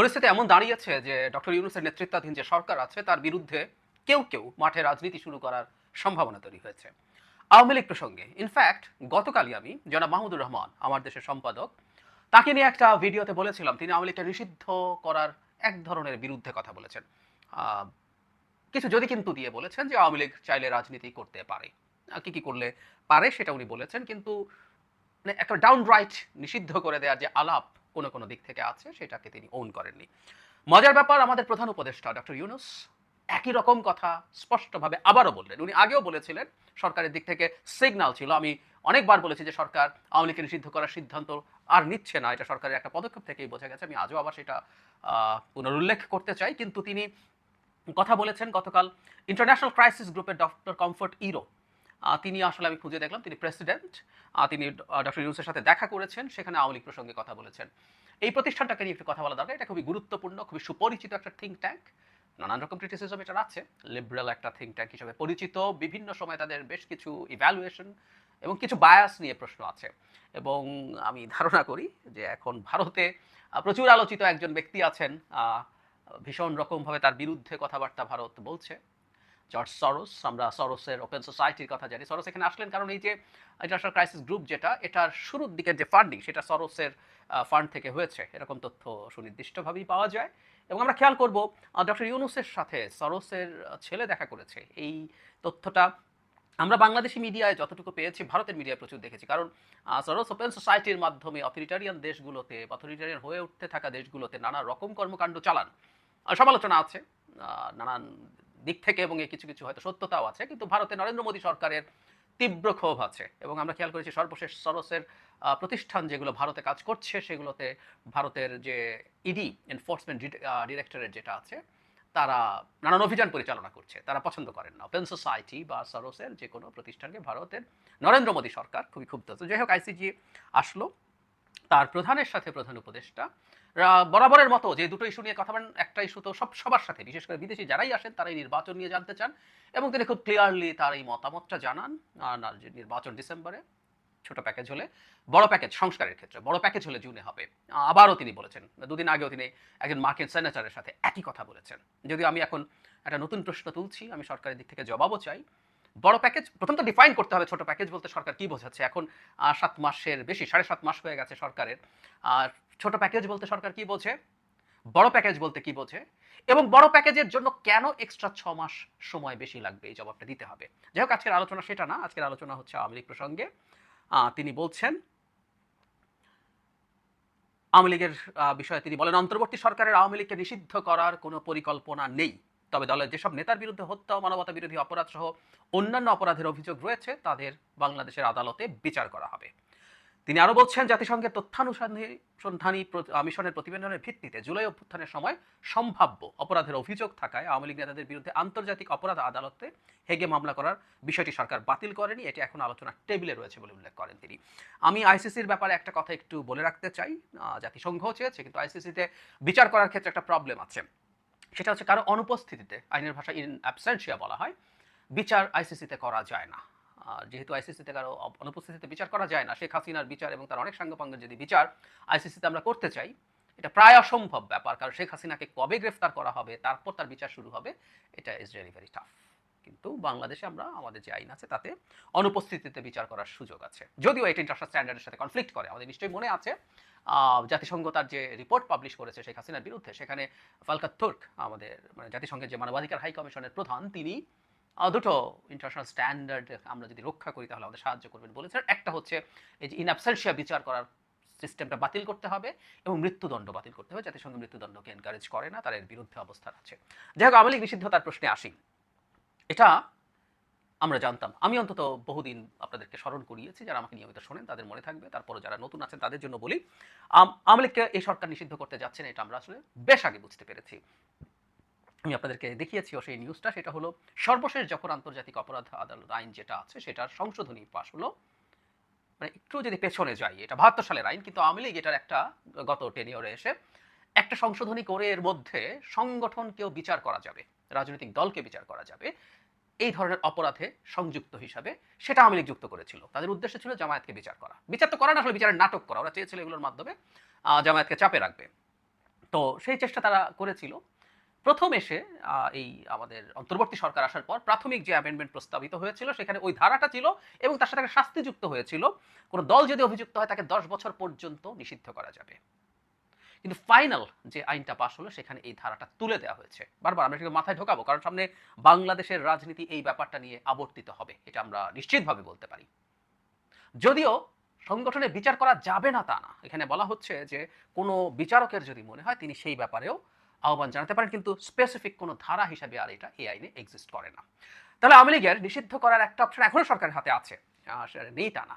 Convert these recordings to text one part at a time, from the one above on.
পরিস্থিতি এমন দাঁড়িয়েছে যে ডক্টর ইউনূসের নেতৃত্বাধীন যে সরকার আছে তার বিরুদ্ধে কেউ মাঠে রাজনীতি শুরু করার সম্ভাবনা তৈরি হয়েছে। আওয়ামী লীগ প্রসঙ্গে ইনফ্যাক্ট গতকালই আমি জনাব মাহমুদুর রহমান আমার দেশের সম্পাদক তাকে নিয়ে একটা ভিডিওতে বলেছিলাম তিনি আওয়ামী লীগকে নিষিদ্ধ করার এক ধরনের বিরুদ্ধে কথা বলেছেন। আহ, কিছু যদি কিন্তু দিয়ে বলেছেন যে আওয়ামী লীগ চাইলে রাজনীতি করতে পারে, কি করলে পারে সেটা উনি বলেছেন, কিন্তু মানে একটা ডাউন রাইট নিষিদ্ধ করে দেওয়ার যে আলাপ কোনো দিক থেকে আছে সেটাকে তিনি ওন করেননি। মজার ব্যাপার, আমাদের প্রধান উপদেষ্টা ডক্টর ইউনূস একই রকম কথা স্পষ্টভাবে আবারও বললেন। উনি আগেও বলেছিলেন, সরকারের দিক থেকে সিগন্যাল ছিল, আমি অনেকবার বলেছি যে সরকার আওয়ামী লীগকে নিষিদ্ধ করার সিদ্ধান্ত আর নিচ্ছে না, এটা সরকারের একটা পদক্ষেপ থেকেই বোঝা গেছে। আমি আজও আবার সেটা পুনরুল্লেখ করতে চাই। কিন্তু তিনি কথা বলেছেন গতকাল ইন্টারন্যাশনাল ক্রাইসিস গ্রুপের ডক্টর কমফোর্ট ইরো, তিনি আসলে আমি খুঁজে দেখলাম তিনি প্রেসিডেন্ট, তিনি ডক্টর ইউনূসের সাথে দেখা করেছেন, সেখানে আওয়ামী লীগ প্রসঙ্গে কথা বলেছেন। এই প্রতিষ্ঠানটাকে নিয়ে একটু কথা বলা দরকার। এটা খুবই গুরুত্বপূর্ণ, খুবই সুপরিচিত একটা থিঙ্ক ট্যাঙ্ক, নানান রকম ক্রিটিসিজম এটার আছে, লিবারেল একটা থিঙ্ক ট্যাঙ্ক হিসেবে পরিচিত। বিভিন্ন সময় তাদের বেশ কিছু ইভ্যালুয়েশন এবং কিছু বায়াস নিয়ে প্রশ্ন আছে। এবং আমি ধারণা করি যে এখন ভারতে প্রচুর আলোচিত একজন ব্যক্তি আছেন, ভীষণ রকমভাবে তার বিরুদ্ধে কথাবার্তা ভারত বলছে, জর্জ সরোস। আমরা সরোসের ওপেন সোসাইটির কথা জানি। সরোস এখানে আসলেন কারণ এই যে ইন্টারন্যাশনাল ক্রাইসিস গ্রুপ যেটা, এটার শুরুর দিকের যে ফান্ডিং সেটা সরোসের ফান্ড থেকে হয়েছে, এরকম তথ্য সুনির্দিষ্টভাবেই পাওয়া যায়। এবং আমরা খেয়াল করব ডক্টর ইউনূসের সাথে সরোসের ছেলে দেখা করেছে, এই তথ্যটা আমরা বাংলাদেশি মিডিয়ায় যতটুকু পেয়েছি ভারতের মিডিয়ায় প্রচুর দেখেছি। কারণ সরোস ওপেন সোসাইটির মাধ্যমে অথরিটারিয়ান দেশগুলোতে, অথরিটারিয়ান হয়ে উঠতে থাকা দেশগুলোতে নানা রকম কর্মকাণ্ড চালান। সমালোচনা আছে নানান দিক থেকে, এবং এই কিছু কিছু হয়তো সত্যতাও আছে, কিন্তু ভারতে নরেন্দ্র মোদী সরকারের তীব্র ক্ষোভ আছে। এবং আমরা খেয়াল করেছি সর্বশেষ সরোসের প্রতিষ্ঠান যেগুলো ভারতে কাজ করছে সেগুলোতে ভারতের যে ইডি এনফোর্সমেন্ট ডিরেক্টরেট যেটা আছে, তারা নানান অভিযান পরিচালনা করছে, তারা পছন্দ করেন না ওপেন সোসাইটি বা সরোসের যে কোনো প্রতিষ্ঠানকে ভারতের নরেন্দ্র মোদী সরকার খুবই ক্ষুব্ধ। তো যাই হোক, আইসিজি আসলো, তার প্রধানের সাথে প্রধান উপদেষ্টা বরাবরের মতো যে দুটো ইস্যু নিয়ে কথা বলেন, একটা ইস্যু তো সবার সাথে, বিশেষ করে বিদেশি যারাই আসেন তারাই নির্বাচন নিয়ে জানতে চান, এবং তিনি খুব ক্লিয়ারলি তার এই মতামতটা জানান। যে নির্বাচন ডিসেম্বরে, ছোট প্যাকেজ হলে, বড় প্যাকেজ সংস্কারের ক্ষেত্রে বড় প্যাকেজ হলে জুনে হবে। আবারও তিনি বলেছেন, দুদিন আগেও তিনি একজন মার্কিন সেনেটরের সাথে একই কথা বলেছেন। যদিও আমি এখন একটা নতুন প্রশ্ন তুলছি, আমি সরকারের দিক থেকে জবাবও চাই। বড় প্যাকেজ প্রথম তো ডিফাইন করতে হবে, ছোট প্যাকেজ বলতে সরকার কি বোঝাচ্ছে। এখন 7 মাসের বেশি, 7.5 মাস হয়ে গেছে সরকারের। আর ছোট প্যাকেজ বলতে সরকার কি বোঝে, বড় প্যাকেজ বলতে কি বোঝে, এবং বড় প্যাকেজের জন্য কেন এক্সট্রা 6 মাস সময় বেশি লাগবে, এই জবাবটা দিতে হবে। যাই হোক, আজকের আলোচনা সেটা না, আজকের আলোচনা হচ্ছে আওয়ামী লীগ প্রসঙ্গে। তিনি বলছেন আওয়ামী লীগের বিষয়ে তিনি বলেন, অন্তর্বর্তী সরকারের আওয়ামী লীগকে নিষিদ্ধ করার কোনো পরিকল্পনা নেই। তবে দলের যেসব নেতার বিরুদ্ধে হত্যা ও মানবতা বিরোধী অপরাধ সহ অন্যান্য অপরাধের অভিযোগ রয়েছে তাদের বাংলাদেশের আদালতে বিচার করা হবে। তিনি আরো বলছেন, জাতিসংঘের তথ্যানুসন্ধানী মিশনের প্রতিবেদনের ভিত্তিতে জুলাই অভ্যুত্থানের সময় সম্ভাব্য অপরাধের অভিযোগ থাকায় আওয়ামী লীগ নেতাদের বিরুদ্ধে আন্তর্জাতিক অপরাধ আদালতে হেগে মামলা করার বিষয়টি সরকার বাতিল করেনি, এটি এখন আলোচনার টেবিলে রয়েছে বলে উল্লেখ করেন তিনি। আমি আইসিসির ব্যাপারে একটা কথা একটু বলে রাখতে চাই। জাতিসংঘ চেয়েছে, কিন্তু আইসিসিতে বিচার করার ক্ষেত্রে একটা প্রবলেম আছে, সেটা হচ্ছে কারো অনুপস্থিতিতে, আইনের ভাষায় ইন অ্যাবসেন্সিয়া বলা হয়, বিচার আইসিসিতে করা যায় না। যেহেতু আইসিসিতে কারো অনুপস্থিতিতে বিচার করা যায় না, শেখ হাসিনার বিচার এবং তার অনেক সাঙ্গপাঙ্গের যদি বিচার আইসিসিতে আমরা করতে চাই, এটা প্রায় অসম্ভব ব্যাপার। কারণ শেখ হাসিনাকে কবে গ্রেফতার করা হবে, তারপর তার বিচার শুরু হবে, এটা ইজ রিয়েলি ভেরি টাফ। কিন্তু বাংলাদেশে আমরা আমাদের যে আইন আছে তাতে অনুপস্থিতিতে বিচার করার সুযোগ আছে, যদিও এটা ইন্টারন্যাশনাল স্ট্যান্ডার্ডের সাথে কনফ্লিক্ট করে। আমাদের নিশ্চয়ই মনে আছে জাতিসংঘ তার যে রিপোর্ট পাবলিশ করেছে শেখ হাসিনার বিরুদ্ধে, সেখানে ফালকাত তুর্ক, আমাদের মানে জাতিসংঘের যে মানবাধিকার হাই কমিশনের প্রধান, তিনি দুটো ইন্টারন্যাশনাল স্ট্যান্ডার্ড আমরা যদি রক্ষা করি তাহলে আমাদের সাহায্য করবেন বলেছেন। একটা হচ্ছে এই যে ইন অ্যাবসেন্সিয়া বিচার করার সিস্টেমটা বাতিল করতে হবে, এবং মৃত্যুদণ্ড বাতিল করতে হবে। জাতিসংঘ মৃত্যুদণ্ডকে এনকারেজ করে না, তার এর বিরুদ্ধে অবস্থান আছে। যাই হোক, আওয়ামী লীগ নিষিদ্ধতার প্রশ্নে আসি। এটা আমরা জানতাম, আমি অন্তত বহুদিন আপনাদেরকে স্মরণ করিয়েছি, যারা আমাকে নিয়মিত শোনেন তাদের মনে থাকবে, তারপরে যারা নতুন আছেন তাদের জন্য বলি, আওয়ামী লীগকে এই সরকার নিষিদ্ধ করতে যাচ্ছেন, এটা আমরা আসলে বেশ আগে বুঝতে পেরেছি। আমি আপনাদেরকে দেখিয়েছিও সেই নিউজটা। সেটা হলো সর্বশেষ যখন আন্তর্জাতিক অপরাধ আদালত আইন যেটা আছে সেটার সংশোধনী পাশ হলো, মানে একটু যদি পেছনে যাই, এটা 72 সালের আইন, কিন্তু আওয়ামী লীগ এটার একটা গত টেনিয়রে এসে একটা সংশোধনী করে এর মধ্যে সংগঠনকেও বিচার করা যাবে, রাজনৈতিক দলকে বিচার করা যাবে এই ধরনের অপরাধে সংযুক্ত হিসাবে, সেটা আওয়ামী লীগ যুক্ত করেছিল। তাদের উদ্দেশ্য ছিল জামায়াতকে বিচার করা, বিচার তো করা না, আসলে বিচারের নাটক করা। ওরা চেয়েছিল এগুলোর মাধ্যমে জামায়াতকে চাপে রাখবে। তো সেই চেষ্টা তারা করেছিল। প্রথম এসে এই আমাদের অন্তর্বর্তী সরকার আসার পর প্রাথমিক যে অ্যামেন্ডমেন্ট প্রস্তাবিত হয়েছিল সেখানে ওই ধারাটা ছিল এবং তার সাথে একটা শাস্তি যুক্ত হয়েছিল। কোন দল যদি অভিযুক্ত হয় তাকে 10 বছর পর্যন্ত নিষিদ্ধ করা যাবে। কিন্তু ফাইনাল যে আইনটা পাস হলো সেখানে এই ধারাটা তুলে দেওয়া হয়েছে। বারবার আমরা এটাকে মাথায় ঢোকাবো, কারণ সামনে বাংলাদেশের রাজনীতি এই ব্যাপারটা নিয়ে আবর্তিত হবে, এটা আমরা নিশ্চিতভাবে বলতে পারি। যদিও সংগঠনে বিচার করা যাবে না তা না, এখানে বলা হচ্ছে যে কোনো বিচারকের যদি মনে হয় তিনি সেই ব্যাপারেও আহ্বান জানাতে পারেন, কিন্তু স্পেসিফিক কোনো ধারা হিসাবে আর এটা এই আইনে এক্সিস্ট করে না। তাহলে আওয়ামী লীগের নিষিদ্ধ করার একটা অপশন এখনো সরকারের হাতে আছে, সেটা নেই তা না।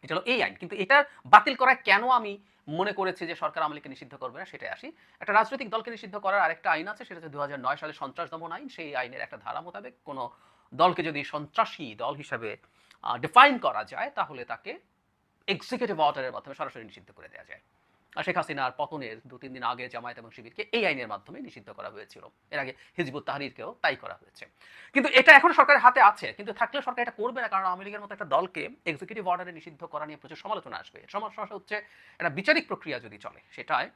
এটা হলো এই আইন, কিন্তু এটা বাতিল করায় কেন আমি মনে করেছি যে সরকার আওয়ামী লীগকে নিষিদ্ধ করবে না সেটাই আসি। একটা রাজনৈতিক দলকে নিষিদ্ধ করার আরেকটা আইন আছে, সেটা হচ্ছে 2009 সালে সন্ত্রাস দমন আইন। সেই আইনের একটা ধারা মোতাবেক কোনো দলকে যদি সন্ত্রাসী দল হিসাবে ডিফাইন করা যায় তাহলে তাকে এক্সিকিউটিভ অর্ডারের মাধ্যমে সরাসরি নিষিদ্ধ করে দেওয়া যায়। আর শেখ হাসিনার পতনের 2-3 দিন আগে জামায়াত এবং শিবিরকে এই আইনের মাধ্যমে নিষিদ্ধ করা হয়েছিল। এর আগে হিজবুত তাহরিরকেও তাই করা হয়েছে। কিন্তু এটা এখন সরকারের হাতে আছে, কিন্তু থাকলেও সরকার এটা করবে না, কারণ আওয়ামী লীগের মতো একটা দলকে এক্সিকিউটিভ অর্ডারে নিষিদ্ধ করা নিয়ে প্রচুর সমালোচনা আসবে। সমস্যা হচ্ছে একটা বিচারিক প্রক্রিয়া যদি চলে, সেটায়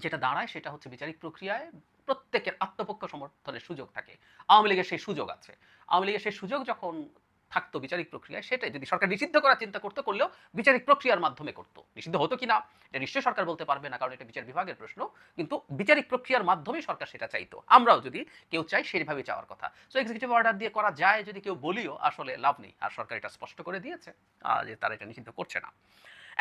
যেটা দাঁড়ায় সেটা হচ্ছে বিচারিক প্রক্রিয়ায় প্রত্যেকের আত্মপক্ষ সমর্থনের সুযোগ থাকে। আওয়ামী লীগের সেই সুযোগ আছে। আওয়ামী লীগের সেই সুযোগ যখন থাকতো বিচারিক প্রক্রিয়ায়, সেটাই যদি সরকার নিষিদ্ধ করার চিন্তা করতে করলেও বিচারিক প্রক্রিয়ার মাধ্যমে করতো। নিষিদ্ধ হতো কিনা এটা নিশ্চয়ই সরকার বলতে পারবে না, কারণ এটা বিচার বিভাগের প্রশ্ন, কিন্তু বিচারিক প্রক্রিয়ার মাধ্যমেই সরকার সেটা চাইতো। আমরাও যদি কেউ চাই সেইভাবে চাওয়ার কথা। সো এক্সিকিউটিভ অর্ডার দিয়ে করা যায় যদি কেউ বলিও, আসলে লাভ নেই। আর সরকার এটা স্পষ্ট করে দিয়েছে যে তারা এটা নিষিদ্ধ করছে না।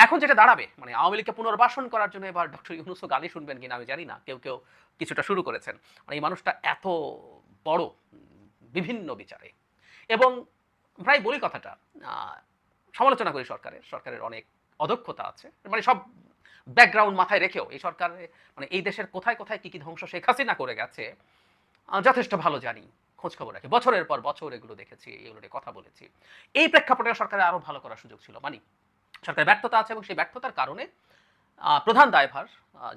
এখন যেটা দাঁড়াবে, মানে আওয়ামী লীগকে পুনর্বাসন করার জন্য এবার ডক্টর ইউনূসও গালি শুনবেন কিনা আমি জানি না, কেউ কেউ কিছুটা শুরু করেছেন। মানে এই মানুষটা এত বড় বিভিন্ন বিচারে, এবং প্রায় বলি কথাটা, সমালোচনা করি সরকারের অনেক অদক্ষতা আছে, মানে সব ব্যাকগ্রাউন্ড মাথায় রেখেও এই সরকারে মানে এই দেশের কোথায় কোথায় কি কি ধ্বংস শেখ হাসিনা করে গেছে যথেষ্ট ভালো জানি, খোঁজ খবর রাখি, বছরের পর বছর এগুলো দেখেছি, এগুলো নিয়ে কথা বলেছি। এই প্রেক্ষাপটে সরকারের আরো ভালো করার সুযোগ ছিল। মানে সরকারের ব্যর্থতা আছে এবং সেই ব্যর্থতার কারণে প্রধান দায়ভার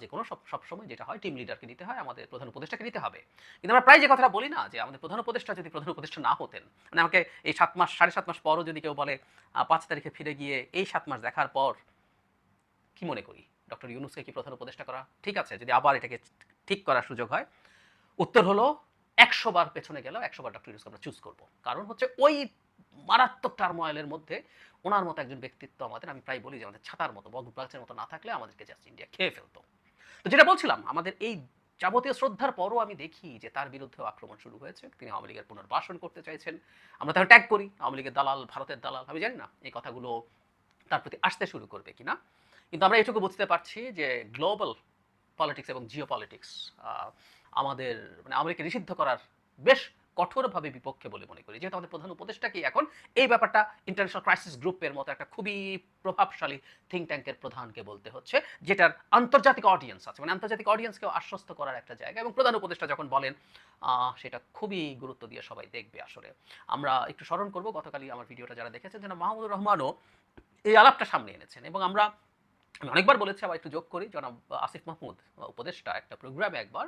যে কোনো সবসময় যেটা হয় টিম লিডারকে নিতে হয়, আমাদের প্রধান উপদেষ্টাকে নিতে হবে। কিন্তু আমরা প্রায় যে কথাটা বলি না, যে আমাদের প্রধান উপদেষ্টা যদি প্রধান উপদেষ্টা না হতেন, মানে আমাকে এই 7 মাস 7.5 মাস পরও যদি কেউ বলে 5 তারিখে ফিরে গিয়ে এই 7 মাস দেখার পর কি মনে করি ডক্টর ইউনূসকে কি প্রধান উপদেষ্টা করা ঠিক আছে যদি আবার এটাকে ঠিক করার সুযোগ হয়? উত্তর হলো 100 বার পেছনে গেলেও 100 বার ডক্টর ইউনূসকে আমরা চুজ করব। কারণ হচ্ছে ওই মারাত্মক টার্মোয়েলের মধ্যে ওনার মতো একজন ব্যক্তিত্ব আমাদের, আমি প্রায় বলি যে আমাদের ছাতার মতো বটগাছের মতো না থাকলে আমাদেরকে জাস্ট ইন্ডিয়া খেয়ে ফেলতো। তো যেটা বলছিলাম, আমাদের এই যাবতীয় শ্রদ্ধার পরও আমি দেখি যে তার বিরুদ্ধেও আক্রমণ শুরু হয়েছে। তিনি আওয়ামী লীগের পুনর্বাসন করতে চাইছেন। আমরা তাকে ট্যাগ করি আওয়ামী লীগের দালাল, ভারতের দালাল। আমি জানি না এই কথাগুলো তার প্রতি আসতে শুরু করবে কিনা, কিন্তু আমরা এটুকু বুঝতে পারছি যে গ্লোবাল পলিটিক্স এবং জিও পলিটিক্স আমাদের মানে আওয়ামী নিষিদ্ধ করার বেশ কঠোরভাবে বিপক্ষে বলে মনে করি, যেহেতু আমাদের প্রধান উপদেষ্টাকেই এখন এই ব্যাপারটা ইন্টারন্যাশনাল ক্রাইসিস গ্রুপের মতো একটা খুবই প্রভাবশালী থিঙ্ক ট্যাঙ্কের প্রধানকে বলতে হচ্ছে, যেটার আন্তর্জাতিক অডিয়েন্স আছে, মানে আন্তর্জাতিক অডিয়েন্সকেও আশ্বস্ত করার একটা জায়গা, এবং প্রধান উপদেষ্টা যখন বলেন সেটা খুবই গুরুত্ব দিয়ে সবাই দেখবে। আসলে আমরা একটু স্মরণ করব, গতকালই আমার ভিডিওটা যারা দেখেছেন যেন মাহমুদুর রহমানও এই আলাপটা সামনে এনেছেন, এবং আমি অনেকবার বলেছি, আবার একটু যোগ করি, জনাব আসিফ মাহমুদ উপদেষ্টা একটা প্রোগ্রামে একবার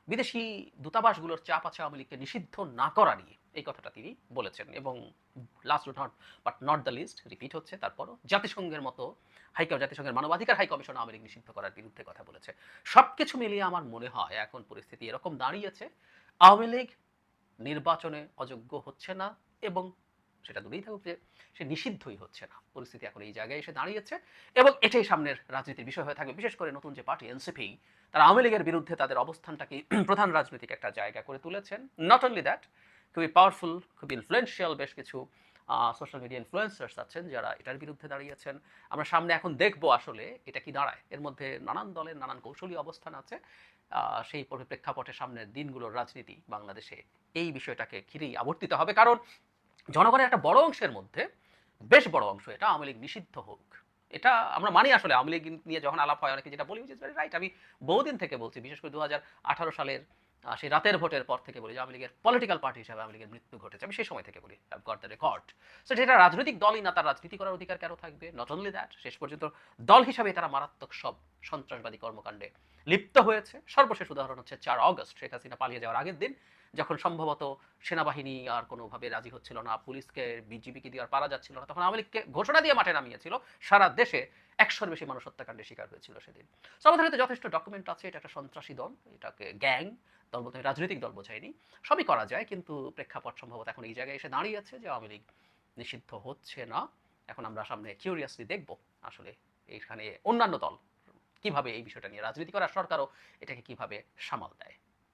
বিদেশি দূতাবাসগুলোর চাপ আছে আওয়ামী লীগকে নিষিদ্ধ না করা নিয়ে, এই কথাটা তিনি বলেছেন। এবং last but not the least repeat হচ্ছে, তারপরও জাতিসংঘের মতো জাতিসংঘের মানবাধিকার হাই কমিশন আওয়ামী লীগ নিষিদ্ধ করার বিরুদ্ধে কথা বলেছে। সবকিছু মিলিয়ে আমার মনে হয় এখন পরিস্থিতি এরকম দাঁড়িয়েছে, আওয়ামী লীগ নির্বাচনে অযোগ্য হচ্ছে না, এবং সেটা দূরেই থাকুক যে সে নিষিদ্ধই হচ্ছে না। পরিস্থিতি এখন এই জায়গায় এসে দাঁড়িয়েছে, এবং এটাই সামনের রাজনীতির বিষয় হয়ে থাকবে। বিশেষ করে নতুন যে পার্টি এনসিপি, তারা আওয়ামী লীগের বিরুদ্ধে তাদের অবস্থানটাকে প্রধান রাজনৈতিক একটা জায়গা করে তুলেছেন। নট অনলি দ্যাট, খুবই পাওয়ারফুল, খুবই ইনফ্লুয়েন্সিয়াল বেশ কিছু সোশ্যাল মিডিয়া ইনফ্লুয়েন্সার্স আছেন যারা এটার বিরুদ্ধে দাঁড়িয়েছেন। আমরা সামনে এখন দেখবো আসলে এটা কি দাঁড়ায়। এর মধ্যে নানান দলের নানান কৌশলী অবস্থান আছে। সেই প্রেক্ষাপটে সামনের দিনগুলোর রাজনীতি বাংলাদেশে এই বিষয়টাকে ঘিরেই আবর্তিত হবে, কারণ জনগণের একটা বড় অংশের মধ্যে, বেশ বড় অংশ, এটা আওয়ামী লীগ নিষিদ্ধ হোক এটা আমরা মানি। আসলে আওয়ামী লীগ নিয়ে যখন আলাপ হয় অনেকে যেটা বলি যে রাইট, আমি বহুদিন থেকে বলছি, বিশেষ করে 2018 সালের সেই রাতের ভোটের পর থেকে বলি যে আওয়ামী লীগের পলিটিক্যাল পার্টি হিসাবে আওয়ামী লীগের মৃত্যু ঘটেছে। আমি সেই সময় থেকে বলি, I've got the record. So যেটা রাজনৈতিক দলই না, তার রাজনীতি করার অধিকার কেন থাকবে? নট অনলি দ্যাট, শেষ পর্যন্ত দল হিসাবে তারা মারাত্মক সব সন্ত্রাসবাদী কর্মকাণ্ডে লিপ্ত হয়েছে। সর্বশেষ উদাহরণ হচ্ছে 4 অগস্ট শেখ হাসিনা পালিয়ে যাওয়ার আগের দিন যখন সম্ভবত সেনাবাহিনী আর কোনোভাবে রাজি হচ্ছিল না, পুলিশকে বিজিবিকে দিয়ে আর পারা যাচ্ছিল না, তখন আওয়ামী লীগকে ঘোষণা দিয়ে মাঠে নামিয়েছিল। সারা দেশে ১০০-র বেশি মানুষ হত্যাকাণ্ডের শিকার হয়েছিল সেদিন। সো আমাদের হাতে যথেষ্ট ডকুমেন্ট আছে, এটা একটা সন্ত্রাসী দল, এটাকে গ্যাং, দল বলতে আমি রাজনৈতিক দল বোঝাইনি, সবই করা যায়। কিন্তু প্রেক্ষাপট সম্ভবত এখন এই জায়গায় এসে দাঁড়িয়েছে যে আওয়ামী লীগ নিষিদ্ধ হচ্ছে না। এখন আমরা সামনে কিউরিয়াসলি দেখব আসলে এইখানে অন্যান্য দল কিভাবে এই বিষয়টা নিয়ে রাজনীতি করে, আর সরকারও এটাকে কিভাবে সামাল দেয়।